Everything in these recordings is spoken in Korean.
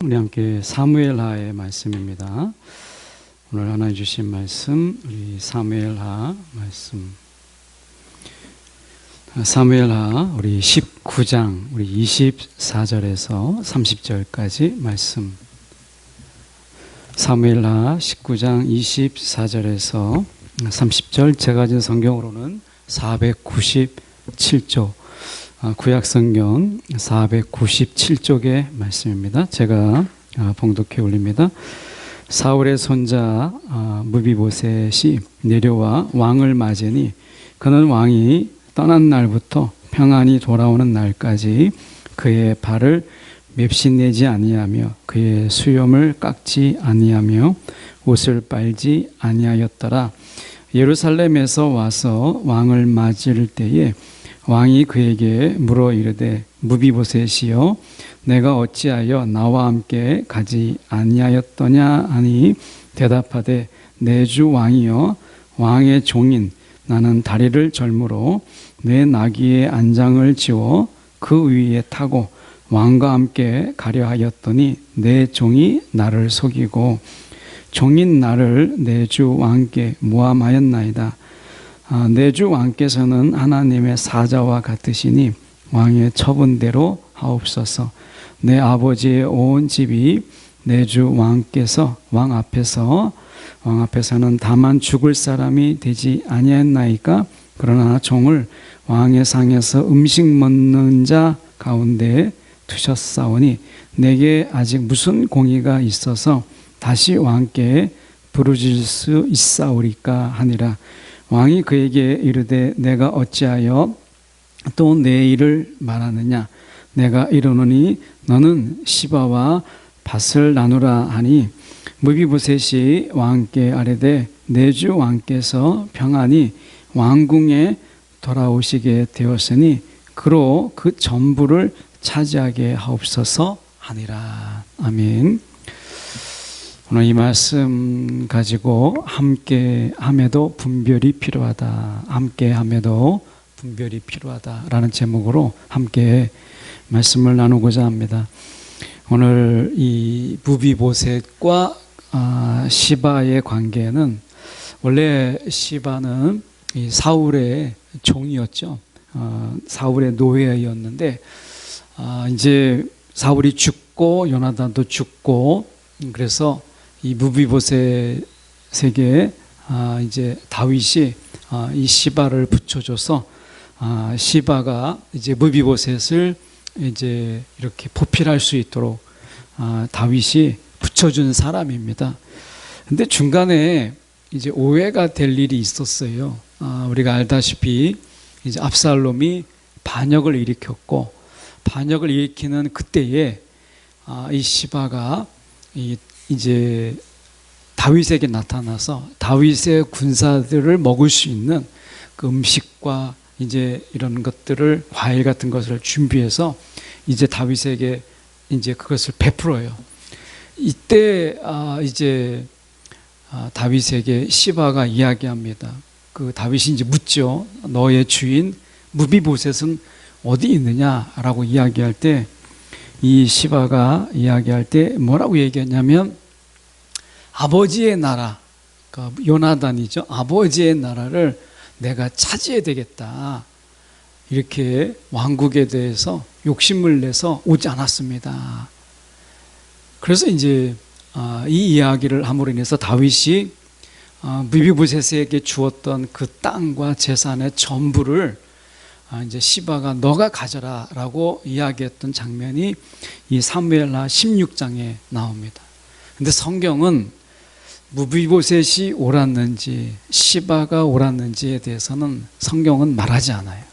우리 함께 사무엘하의 말씀입니다. 오늘 하나님 주신 말씀, 우리 사무엘하 말씀. 사무엘하 우리 19장 우리 24절에서 30절까지 말씀. 사무엘하 19장 24절에서 30절, 제가 가진 성경으로는 497쪽, 구약성경 497쪽의 말씀입니다. 제가 봉독해 올립니다. 사울의 손자 무비보셋이 내려와 왕을 맞으니 그는 왕이 떠난 날부터 평안히 돌아오는 날까지 그의 발을 맵신내지 아니하며 그의 수염을 깎지 아니하며 옷을 빨지 아니하였더라. 예루살렘에서 와서 왕을 맞을 때에 왕이 그에게 물어 이르되 무비보셋이여 내가 어찌하여 나와 함께 가지 아니하였더냐 하니 대답하되 내 주 왕이여 왕의 종인 나는 다리를 절므로 내 나귀의 안장을 지워 그 위에 타고 왕과 함께 가려 하였더니 내 종이 나를 속이고 종인 나를 내 주 왕께 모함하였나이다. 내 주 왕께서는 하나님의 사자와 같으시니 왕의 처분대로 하옵소서. 내 아버지의 온 집이 내 주 왕께서 왕 앞에서는 다만 죽을 사람이 되지 아니하였나이까. 그러나 종을 왕의 상에서 음식 먹는 자 가운데 두셨사오니 내게 아직 무슨 공의가 있어서 다시 왕께 부르질 수 있사오리까 하니라. 왕이 그에게 이르되 내가 어찌하여 또 내 일을 말하느냐. 내가 이르노니 너는 시바와 밭을 나누라 하니 무비보셋이 왕께 아뢰되 내 주 왕께서 평안히 왕궁에 돌아오시게 되었으니 그로 그 전부를 차지하게 하옵소서 하니라. 아멘. 오늘 이 말씀 가지고 함께 함에도 분별이 필요하다. 함께 함에도 분별이 필요하다라는 제목으로 함께 말씀을 나누고자 합니다. 오늘 이 무비보셋과 시바의 관계는, 원래 시바는 이 사울의 종이었죠. 사울의 노예였는데 이제 사울이 죽고 요나단도 죽고, 그래서 이 무비보셋에게 이제 다윗이 이 시바를 붙여줘서 시바가 이제 무비보셋을 이제 이렇게 보필할 수 있도록 다윗이 붙여준 사람입니다. 근데 중간에 이제 오해가 될 일이 있었어요. 우리가 알다시피 이제 압살롬이 반역을 일으켰고, 반역을 일으키는 그때에 이 시바가 이제 다윗에게 나타나서 다윗의 군사들을 먹을 수 있는 그 음식과 이제 이런 것들을, 과일 같은 것을 준비해서 이제 다윗에게 이제 그것을 베풀어요. 이때 이제 다윗에게 시바가 이야기합니다. 그 다윗이 이제 묻죠. 너의 주인 무비보셋은 어디 있느냐라고 이야기할 때, 이 시바가 이야기할 때 뭐라고 얘기했냐면 아버지의 나라, 그러니까 요나단이죠. 아버지의 나라를 내가 차지해야 되겠다. 이렇게 왕국에 대해서 욕심을 내서 오지 않았습니다. 그래서 이제 이 이야기를 함으로 인해서 다윗이 무비보셋에게 주었던 그 땅과 재산의 전부를 이제 시바가 너가 가져라라고 이야기했던 장면이 이 사무엘하 16장에 나옵니다. 근데 성경은 무비보셋이 옳았는지 시바가 옳았는지에 대해서는 성경은 말하지 않아요.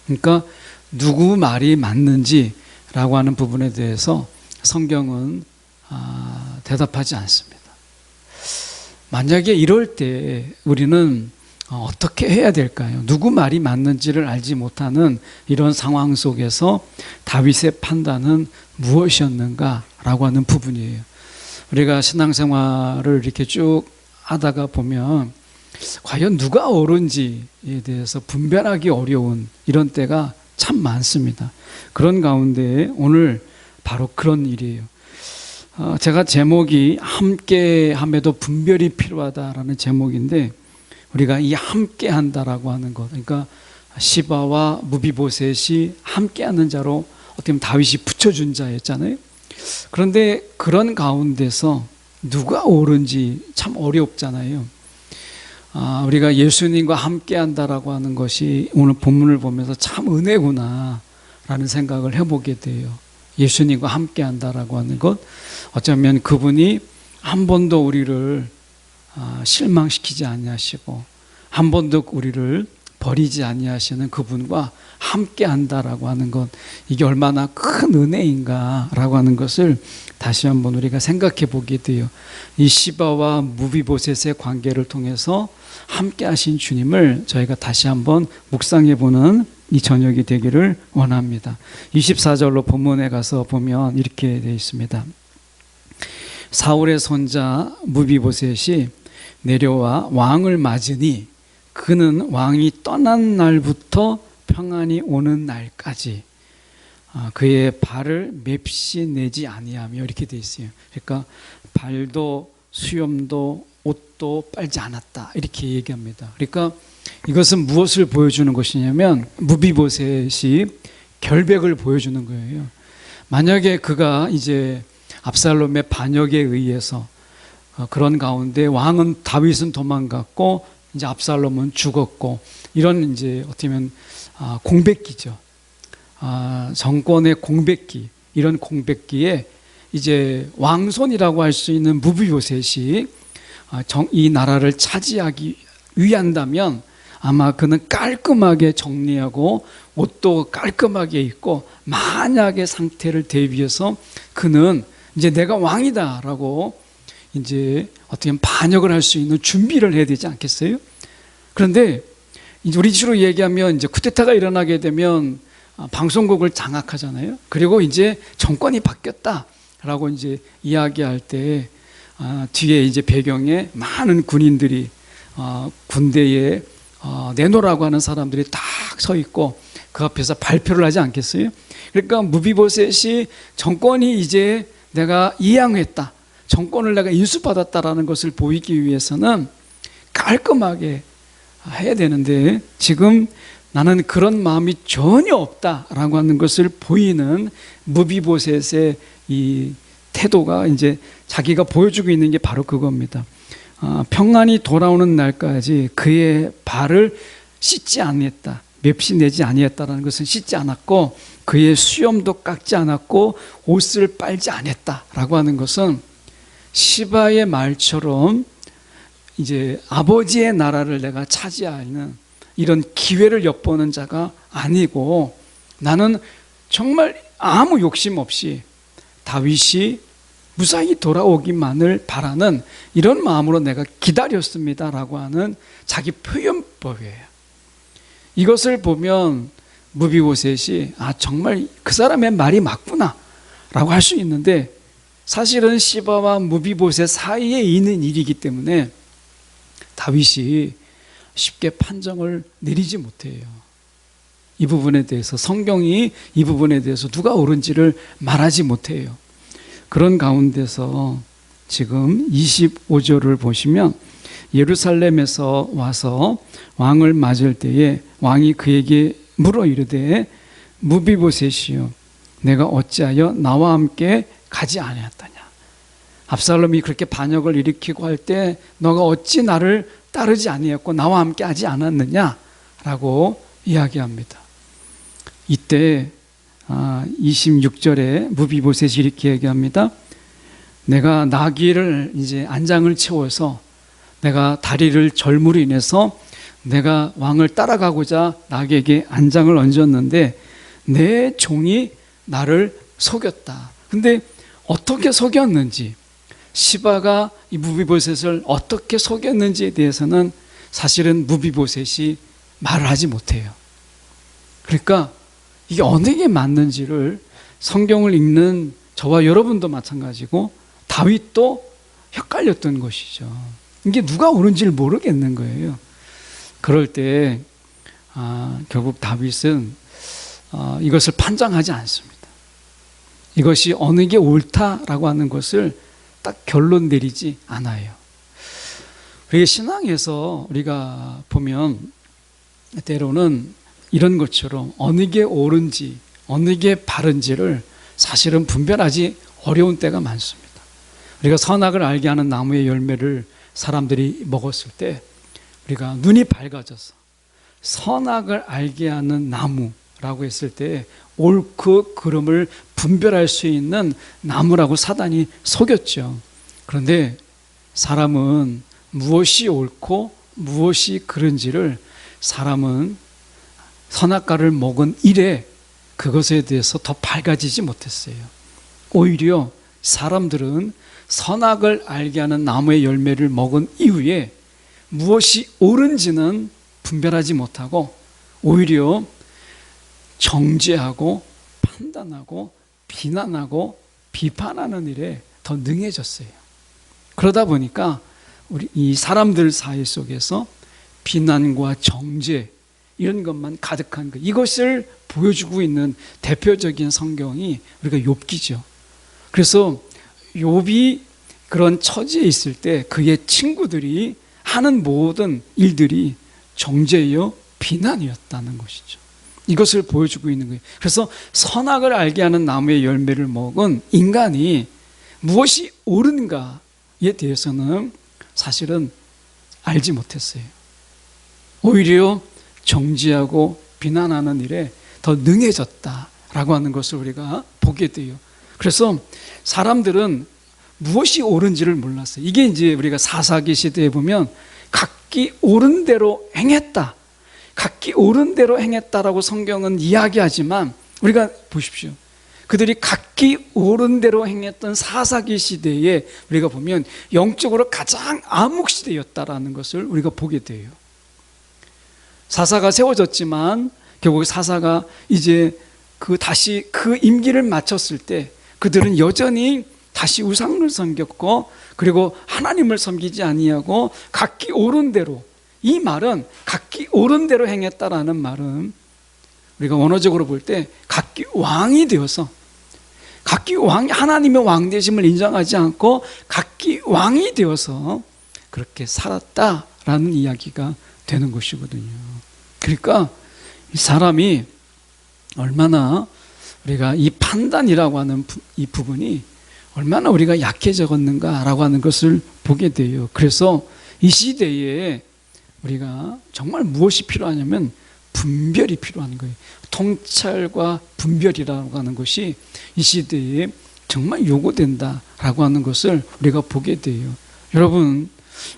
그러니까 누구 말이 맞는지라고 하는 부분에 대해서 성경은 대답하지 않습니다. 만약에 이럴 때 우리는 어떻게 해야 될까요? 누구 말이 맞는지를 알지 못하는 이런 상황 속에서 다윗의 판단은 무엇이었는가라고 하는 부분이에요. 우리가 신앙생활을 이렇게 쭉 하다가 보면 과연 누가 옳은지에 대해서 분별하기 어려운 이런 때가 참 많습니다. 그런 가운데 오늘 바로 그런 일이에요. 제가 제목이 함께함에도 분별이 필요하다라는 제목인데, 우리가 이 함께한다라고 하는 것, 그러니까 시바와 무비보셋이 함께하는 자로 어떻게 보면 다윗이 붙여준 자였잖아요. 그런데 그런 가운데서 누가 옳은지 참 어렵잖아요. 우리가 예수님과 함께한다라고 하는 것이 오늘 본문을 보면서 참 은혜구나 라는 생각을 해보게 돼요. 예수님과 함께한다라고 하는 것, 어쩌면 그분이 한 번도 우리를 실망시키지 아니하시고 한 번도 우리를 버리지 아니하시는 그분과 함께한다라고 하는 것, 이게 얼마나 큰 은혜인가라고 하는 것을 다시 한번 우리가 생각해 보게 돼요. 이 시바와 무비보셋의 관계를 통해서 함께하신 주님을 저희가 다시 한번 묵상해 보는 이 저녁이 되기를 원합니다. 24절로 본문에 가서 보면 이렇게 되어 있습니다. 사울의 손자 무비보셋이 내려와 왕을 맞으니 그는 왕이 떠난 날부터 평안이 오는 날까지 그의 발을 맵시 내지 아니하며, 이렇게 되어 있어요. 그러니까 발도 수염도 옷도 빨지 않았다, 이렇게 얘기합니다. 그러니까 이것은 무엇을 보여주는 것이냐면 무비보셋이 결백을 보여주는 거예요. 만약에 그가 이제 압살롬의 반역에 의해서 그런 가운데 왕은 다윗은 도망갔고 이제 압살롬은 죽었고, 이런 이제 어떻게 보면 공백기죠. 정권의 공백기, 이런 공백기에 이제 왕손이라고 할 수 있는 무비보셋이 이 나라를 차지하기 위한다면 아마 그는 깔끔하게 정리하고 옷도 깔끔하게 입고 만약의 상태를 대비해서 그는 이제 내가 왕이다라고 이제 어떻게 보면 반역을 할 수 있는 준비를 해야 되지 않겠어요? 그런데 이제 우리 식으로 얘기하면 이제 쿠데타가 일어나게 되면 방송국을 장악하잖아요. 그리고 이제 정권이 바뀌었다라고 이제 이야기할 때 뒤에 이제 배경에 많은 군인들이 군대에 내놓으라고 하는 사람들이 딱 서 있고 그 앞에서 발표를 하지 않겠어요? 그러니까 무비보셋이 정권이 이제 내가 이양했다, 정권을 내가 인수받았다라는 것을 보이기 위해서는 깔끔하게 해야 되는데, 지금 나는 그런 마음이 전혀 없다라고 하는 것을 보이는 무비보셋의 이 태도가 이제 자기가 보여주고 있는 게 바로 그겁니다. 평안이 돌아오는 날까지 그의 발을 씻지 아니했다, 맵시 내지 아니했다라는 것은 씻지 않았고 그의 수염도 깎지 않았고 옷을 빨지 않았다라고 하는 것은 시바의 말처럼 이제 아버지의 나라를 내가 차지하는 이런 기회를 엿보는 자가 아니고, 나는 정말 아무 욕심 없이 다윗이 무사히 돌아오기만을 바라는 이런 마음으로 내가 기다렸습니다라고 하는 자기 표현법이에요. 이것을 보면 무비보셋이 정말 그 사람의 말이 맞구나 라고 할 수 있는데, 사실은 시바와 무비보셋 사이에 있는 일이기 때문에 다윗이 쉽게 판정을 내리지 못해요. 이 부분에 대해서 성경이 이 부분에 대해서 누가 옳은지를 말하지 못해요. 그런 가운데서 지금 25절을 보시면 예루살렘에서 와서 왕을 맞을 때에 왕이 그에게 물어 이르되 무비보셋이여 내가 어찌하여 나와 함께 가지 아니하였더냐. 압살롬이 그렇게 반역을 일으키고 할 때 너가 어찌 나를 따르지 아니했고 나와 함께 하지 않았느냐라고 이야기합니다. 이때 26절에 무비보셋이 이렇게 얘기합니다. 내가 나귀를 이제 안장을 채워서 내가 다리를 절무로 인해서 내가 왕을 따라가고자 나귀에게 안장을 얹었는데 내 종이 나를 속였다. 근데 어떻게 속였는지, 시바가 이 무비보셋을 어떻게 속였는지에 대해서는 사실은 무비보셋이 말을 하지 못해요. 그러니까 이게 어느 게 맞는지를 성경을 읽는 저와 여러분도 마찬가지고 다윗도 헷갈렸던 것이죠. 이게 누가 옳은지를 모르겠는 거예요. 그럴 때 결국 다윗은 이것을 판단하지 않습니다. 이것이 어느 게 옳다라고 하는 것을 딱 결론 내리지 않아요. 우리 신앙에서 우리가 보면 때로는 이런 것처럼 어느 게 옳은지 어느 게 바른지를 사실은 분별하지 어려운 때가 많습니다. 우리가 선악을 알게 하는 나무의 열매를 사람들이 먹었을 때 우리가 눈이 밝아져서 선악을 알게 하는 나무라고 했을 때 옳고 그름을 분별할 수 있는 나무라고 사단이 속였죠. 그런데 사람은 무엇이 옳고 무엇이 그른지를 사람은 선악과를 먹은 이래 그것에 대해서 더 밝아지지 못했어요. 오히려 사람들은 선악을 알게 하는 나무의 열매를 먹은 이후에 무엇이 옳은지는 분별하지 못하고 오히려 정죄하고 판단하고 비난하고 비판하는 일에 더 능해졌어요. 그러다 보니까 우리 이 사람들 사이 속에서 비난과 정죄 이런 것만 가득한 것, 이것을 보여주고 있는 대표적인 성경이 우리가 욥기죠. 그래서 욥이 그런 처지에 있을 때 그의 친구들이 하는 모든 일들이 정죄요 비난이었다는 것이죠. 이것을 보여주고 있는 거예요. 그래서 선악을 알게 하는 나무의 열매를 먹은 인간이 무엇이 옳은가에 대해서는 사실은 알지 못했어요. 오히려 정죄하고 비난하는 일에 더 능해졌다라고 하는 것을 우리가 보게 돼요. 그래서 사람들은 무엇이 옳은지를 몰랐어요. 이게 이제 우리가 사사기 시대에 보면 각기 옳은 대로 행했다, 각기 옳은 대로 행했다라고 성경은 이야기하지만 우리가 보십시오. 그들이 각기 옳은 대로 행했던 사사기 시대에 우리가 보면 영적으로 가장 암흑 시대였다라는 것을 우리가 보게 돼요. 사사가 세워졌지만 결국 사사가 이제 다시 그 임기를 마쳤을 때 그들은 여전히 다시 우상을 섬겼고 그리고 하나님을 섬기지 아니하고 각기 옳은 대로, 이 말은 각기 옳은 대로 행했다라는 말은 우리가 원어적으로 볼 때 각기 왕이 되어서 각기 왕, 하나님의 왕되심을 인정하지 않고 각기 왕이 되어서 그렇게 살았다라는 이야기가 되는 것이거든요. 그러니까 이 사람이 얼마나 우리가 이 판단이라고 하는 이 부분이 얼마나 우리가 약해졌는가라고 하는 것을 보게 돼요. 그래서 이 시대에 우리가 정말 무엇이 필요하냐면 분별이 필요한 거예요. 통찰과 분별이라고 하는 것이 이 시대에 정말 요구된다라고 하는 것을 우리가 보게 돼요. 여러분,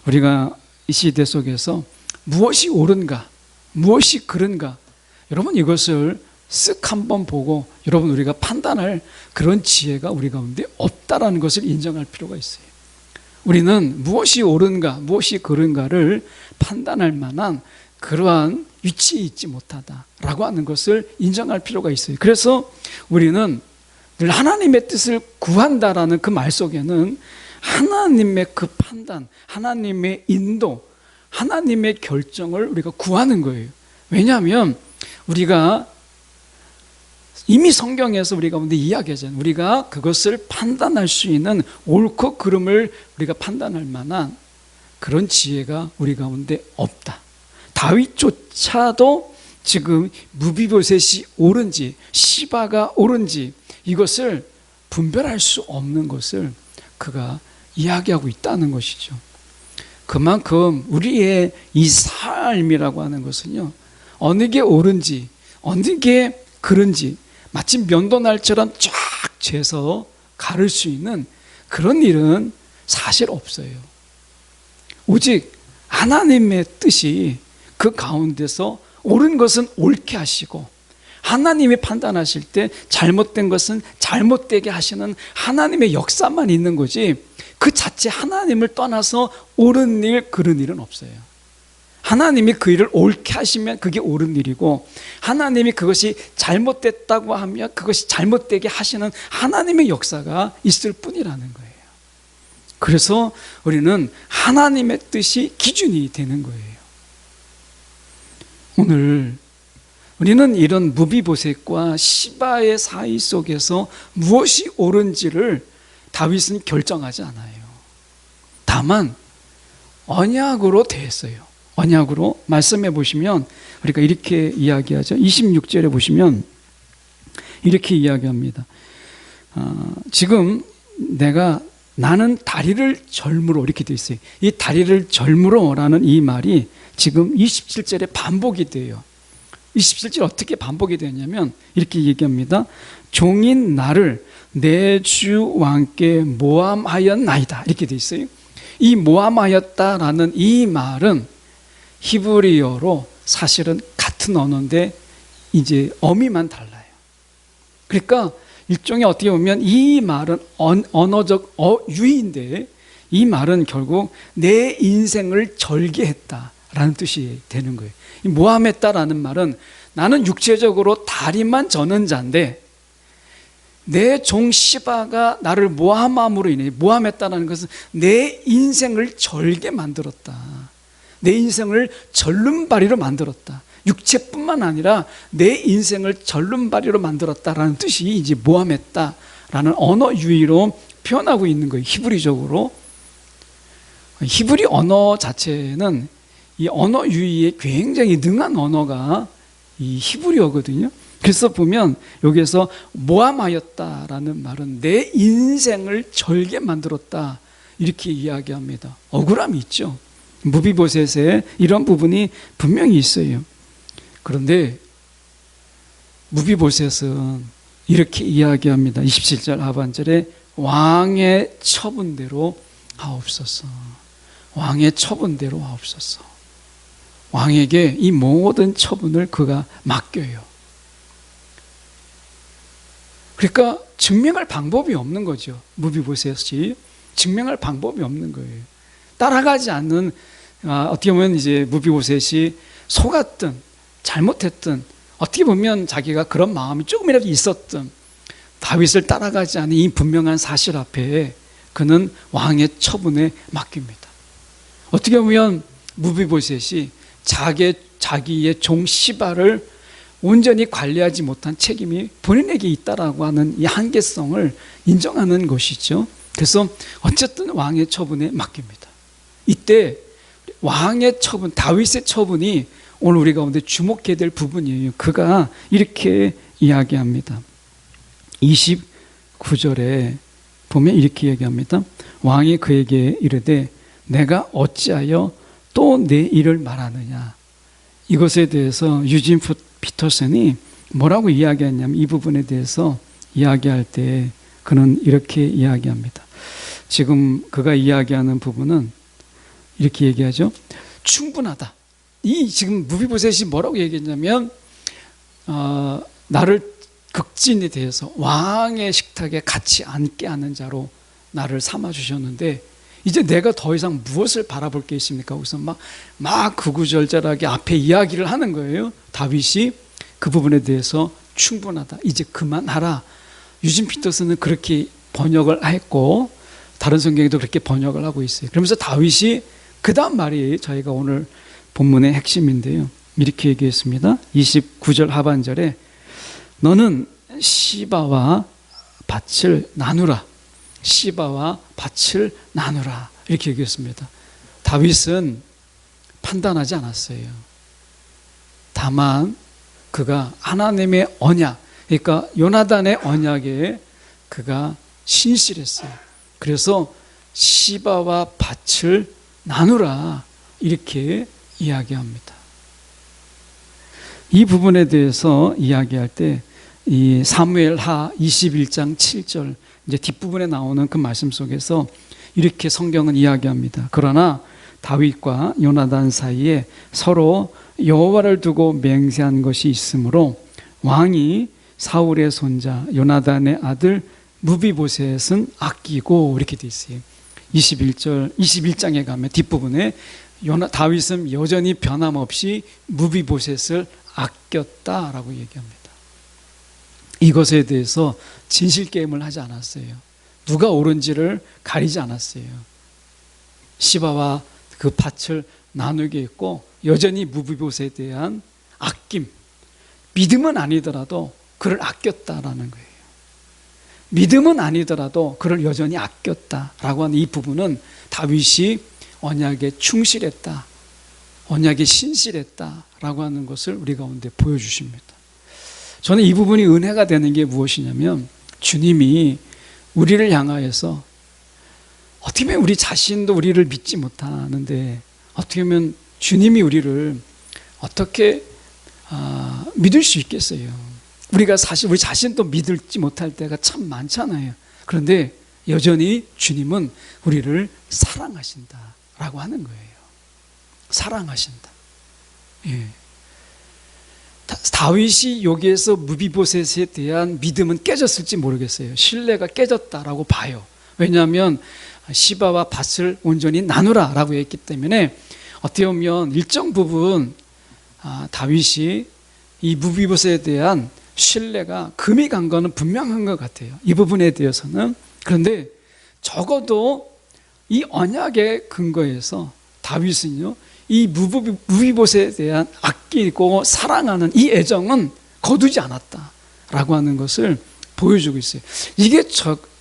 우리가 이 시대 속에서 무엇이 옳은가, 무엇이 그른가, 여러분 이것을 쓱 한번 보고 여러분 우리가 판단할 그런 지혜가 우리 가운데 없다라는 것을 인정할 필요가 있어요. 우리는 무엇이 옳은가 무엇이 그른가를 판단할 만한 그러한 위치에 있지 못하다라고 하는 것을 인정할 필요가 있어요. 그래서 우리는 늘 하나님의 뜻을 구한다라는 그 말 속에는 하나님의 그 판단, 하나님의 인도, 하나님의 결정을 우리가 구하는 거예요. 왜냐하면 우리가 이미 성경에서 우리 가운데 이야기하잖아요. 우리가 그것을 판단할 수 있는 옳고 그름을 우리가 판단할 만한 그런 지혜가 우리 가운데 없다. 다윗조차도 지금 무비보셋이 옳은지 시바가 옳은지 이것을 분별할 수 없는 것을 그가 이야기하고 있다는 것이죠. 그만큼 우리의 이 삶이라고 하는 것은요, 어느 게 옳은지 어느 게 그른지 마치 면도날처럼 쫙 재서 가를 수 있는 그런 일은 사실 없어요. 오직 하나님의 뜻이 그 가운데서 옳은 것은 옳게 하시고 하나님이 판단하실 때 잘못된 것은 잘못되게 하시는 하나님의 역사만 있는 거지 그 자체 하나님을 떠나서 옳은 일, 그른 일은 없어요. 하나님이 그 일을 옳게 하시면 그게 옳은 일이고 하나님이 그것이 잘못됐다고 하면 그것이 잘못되게 하시는 하나님의 역사가 있을 뿐이라는 거예요. 그래서 우리는 하나님의 뜻이 기준이 되는 거예요. 오늘 우리는 이런 무비보셋과 시바의 사이 속에서 무엇이 옳은지를 다윗은 결정하지 않아요. 다만 언약으로 대했어요. 언약으로 말씀해 보시면 우리가 이렇게 이야기하죠. 26절에 보시면 이렇게 이야기합니다. 지금 나는 다리를 절므로, 이렇게 되어 있어요. 이 다리를 절므로라는 이 말이 지금 27절에 반복이 돼요. 27절 어떻게 반복이 되냐면 이렇게 얘기합니다. 종인 나를 내 주 왕께 모함하였나이다, 이렇게 되어 있어요. 이 모함하였다라는 이 말은 히브리어로 사실은 같은 언어인데 이제 어미만 달라요. 그러니까 일종의 어떻게 보면 이 말은 언어적 유의인데 이 말은 결국 내 인생을 절개했다라는 뜻이 되는 거예요. 이 모함했다라는 말은 나는 육체적으로 다리만 저는 자인데 내 종 시바가 나를 모함함으로 인해, 모함했다는 것은 내 인생을 절게 만들었다. 내 인생을 절름발이로 만들었다. 육체뿐만 아니라 내 인생을 절름발이로 만들었다라는 뜻이 이제 모함했다라는 언어 유의로 표현하고 있는 거예요. 히브리적으로. 히브리 언어 자체는 이 언어 유의에 굉장히 능한 언어가 이 히브리어거든요. 그래서 보면 여기에서 모함하였다라는 말은 내 인생을 절게 만들었다, 이렇게 이야기합니다. 억울함이 있죠. 무비보셋에 이런 부분이 분명히 있어요. 그런데 무비보셋은 이렇게 이야기합니다. 27절 하반절에 왕의 처분대로 하옵소서. 왕의 처분대로 하옵소서. 왕에게 이 모든 처분을 그가 맡겨요. 그러니까 증명할 방법이 없는 거죠. 무비보셋이 증명할 방법이 없는 거예요. 따라가지 않는, 어떻게 보면 이제 무비보셋이 속았든 잘못했든 어떻게 보면 자기가 그런 마음이 조금이라도 있었든 다윗을 따라가지 않은 이 분명한 사실 앞에 그는 왕의 처분에 맡깁니다. 어떻게 보면 무비보셋이 자기의 종 시바를 온전히 관리하지 못한 책임이 본인에게 있다라고 하는 이 한계성을 인정하는 것이죠. 그래서 어쨌든 왕의 처분에 맡깁니다. 이때 왕의 처분, 다윗의 처분이 오늘 우리 가운데 주목해야 될 부분이에요. 그가 이렇게 이야기합니다. 29절에 보면 이렇게 얘기합니다. 왕이 그에게 이르되 내가 어찌하여 또 내 일을 말하느냐. 이것에 대해서 유진 피터슨이 뭐라고 이야기했냐면 이 부분에 대해서 이야기할 때 그는 이렇게 이야기합니다. 지금 그가 이야기하는 부분은 이렇게 얘기하죠. 충분하다. 이 지금 무비보셋이 뭐라고 얘기했냐면 나를 극진에 대해서 왕의 식탁에 같이 앉게 하는 자로 나를 삼아주셨는데 이제 내가 더 이상 무엇을 바라볼 게 있습니까? 거기서 막 구구절절하게 앞에 이야기를 하는 거예요. 다윗이 그 부분에 대해서 충분하다. 이제 그만하라. 유진 피터슨은 그렇게 번역을 했고 다른 성경에도 그렇게 번역을 하고 있어요. 그러면서 다윗이 그 다음 말이 저희가 오늘 본문의 핵심인데요. 이렇게 얘기했습니다. 29절 하반절에 너는 시바와 밭을 나누라. 시바와 밭을 나누라. 이렇게 얘기했습니다. 다윗은 판단하지 않았어요. 다만 그가 하나님의 언약, 그러니까 요나단의 언약에 그가 신실했어요. 그래서 시바와 밭을 나누라 이렇게 이야기합니다. 이 부분에 대해서 이야기할 때 이 사무엘하 21장 7절 이제 뒷부분에 나오는 그 말씀 속에서 이렇게 성경은 이야기합니다. 그러나 다윗과 요나단 사이에 서로 여호와를 두고 맹세한 것이 있으므로 왕이 사울의 손자 요나단의 아들 무비보셋은 아끼고 이렇게 돼 있어요. 21장에 가면 뒷부분에 다윗은 여전히 변함없이 무비보셋을 아꼈다라고 얘기합니다. 이것에 대해서 진실 게임을 하지 않았어요. 누가 옳은지를 가리지 않았어요. 시바와 그 밭을 나누게 했고 여전히 무비보셋에 대한 아낌, 믿음은 아니더라도 그를 아꼈다라는 거예요. 믿음은 아니더라도 그를 여전히 아꼈다라고 하는 이 부분은 다윗이 언약에 충실했다, 언약에 신실했다라고 하는 것을 우리 가운데 보여주십니다. 저는 이 부분이 은혜가 되는 게 무엇이냐면, 주님이 우리를 향하여서 어떻게 보면 우리 자신도 우리를 믿지 못하는데 어떻게 보면 주님이 우리를 어떻게 믿을 수 있겠어요? 우리가 사실 우리 자신도 믿지 못할 때가 참 많잖아요. 그런데 여전히 주님은 우리를 사랑하신다라고 하는 거예요. 사랑하신다. 예. 다윗이 여기에서 무비보셋에 대한 믿음은 깨졌을지 모르겠어요. 신뢰가 깨졌다라고 봐요. 왜냐하면 시바와 밭을 온전히 나누라라고 했기 때문에 어떻게 보면 일정 부분 다윗이 이 무비보셋에 대한 신뢰가 금이 간 거는 분명한 것 같아요. 이 부분에 대해서는. 그런데 적어도 이 언약의 근거에서 다윗은요, 이 무비보셋에 대한 아끼고 사랑하는 이 애정은 거두지 않았다라고 하는 것을 보여주고 있어요. 이게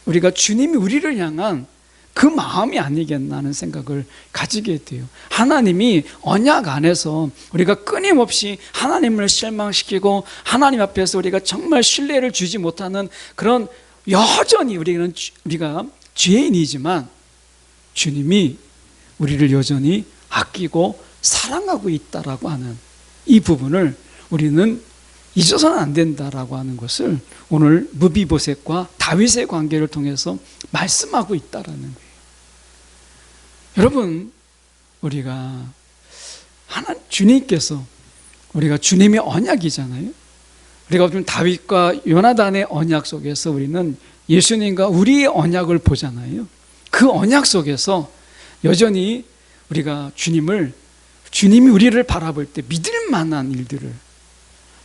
우리가 주님이 우리를 향한 그 마음이 아니겠나 하는 생각을 가지게 돼요. 하나님이 언약 안에서 우리가 끊임없이 하나님을 실망시키고 하나님 앞에서 우리가 정말 신뢰를 주지 못하는 그런, 여전히 우리가 죄인이지만 주님이 우리를 여전히 아끼고 사랑하고 있다라고 하는 이 부분을 우리는 잊어서는 안 된다라고 하는 것을 오늘 무비보셋과 다윗의 관계를 통해서 말씀하고 있다라는 거예요. 여러분, 우리가 주님께서, 우리가 주님의 언약이잖아요. 우리가 지금 다윗과 요나단의 언약 속에서 우리는 예수님과 우리의 언약을 보잖아요. 그 언약 속에서 여전히 우리가 주님이 우리를 바라볼 때 믿을 만한 일들을,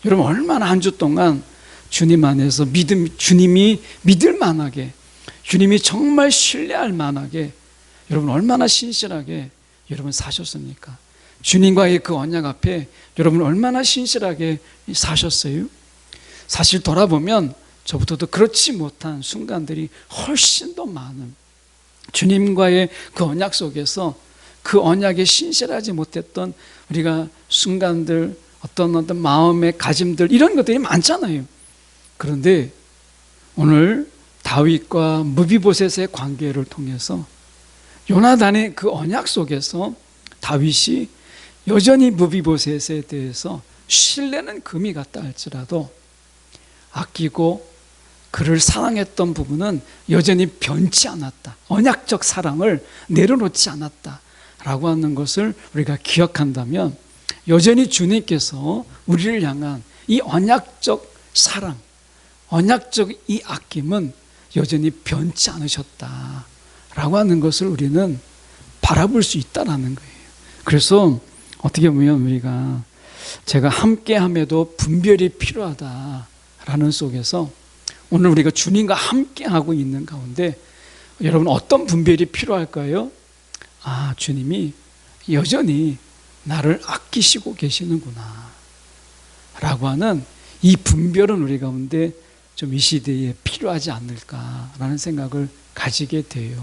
여러분 얼마나 한 주 동안 주님 안에서 주님이 믿을 만하게, 주님이 정말 신뢰할 만하게 여러분 얼마나 신실하게 여러분 사셨습니까? 주님과의 그 언약 앞에 여러분 얼마나 신실하게 사셨어요? 사실 돌아보면 저부터도 그렇지 못한 순간들이 훨씬 더 많은, 주님과의 그 언약 속에서 그 언약에 신실하지 못했던 우리가 순간들, 어떤 마음의 가짐들, 이런 것들이 많잖아요. 그런데 오늘 다윗과 무비보셋의 관계를 통해서 요나단의 그 언약 속에서 다윗이 여전히 무비보셋에 대해서 신뢰는 금이 같다 할지라도 아끼고 그를 사랑했던 부분은 여전히 변치 않았다. 언약적 사랑을 내려놓지 않았다 라고 하는 것을 우리가 기억한다면 여전히 주님께서 우리를 향한 이 언약적 사랑, 언약적 이 아낌은 여전히 변치 않으셨다라고 하는 것을 우리는 바라볼 수 있다라는 거예요. 그래서 어떻게 보면 우리가 제가 함께함에도 분별이 필요하다라는 속에서 오늘 우리가 주님과 함께하고 있는 가운데 여러분 어떤 분별이 필요할까요? 주님이 여전히 나를 아끼시고 계시는구나 라고 하는 이 분별은 우리 가운데 좀 이 시대에 필요하지 않을까라는 생각을 가지게 돼요.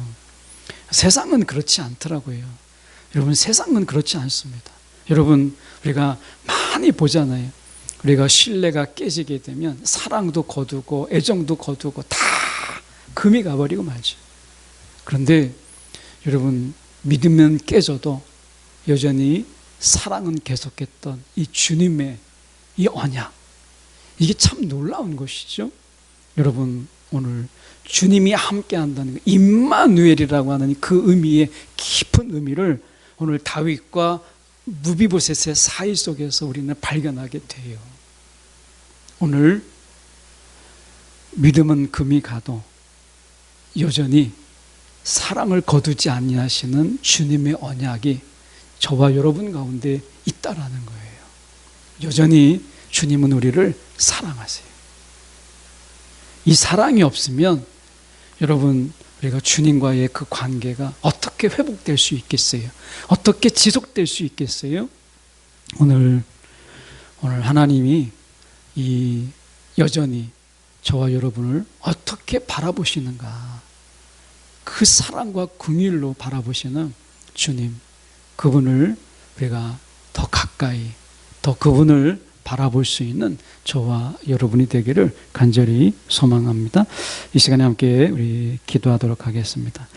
세상은 그렇지 않더라고요. 여러분, 세상은 그렇지 않습니다. 여러분, 우리가 많이 보잖아요. 우리가 신뢰가 깨지게 되면 사랑도 거두고 애정도 거두고 다 금이 가버리고 말죠. 그런데 여러분, 믿으면 깨져도 여전히 사랑은 계속했던 이 주님의 이 언약, 이게 참 놀라운 것이죠. 여러분, 오늘 주님이 함께한다는 것, 임마누엘이라고 하는 그 의미의 깊은 의미를 오늘 다윗과 무비보셋의 사이 속에서 우리는 발견하게 돼요. 오늘 믿음은 금이 가도 여전히 사랑을 거두지 아니하시는 주님의 언약이 저와 여러분 가운데 있다라는 거예요. 여전히 주님은 우리를 사랑하세요. 이 사랑이 없으면 여러분, 우리가 주님과의 그 관계가 어떻게 회복될 수 있겠어요? 어떻게 지속될 수 있겠어요? 오늘 하나님이 이 여전히 저와 여러분을 어떻게 바라보시는가, 그 사랑과 긍휼로 바라보시는 주님, 그분을 우리가 더 가까이, 더 그분을 바라볼 수 있는 저와 여러분이 되기를 간절히 소망합니다. 이 시간에 함께 우리 기도하도록 하겠습니다.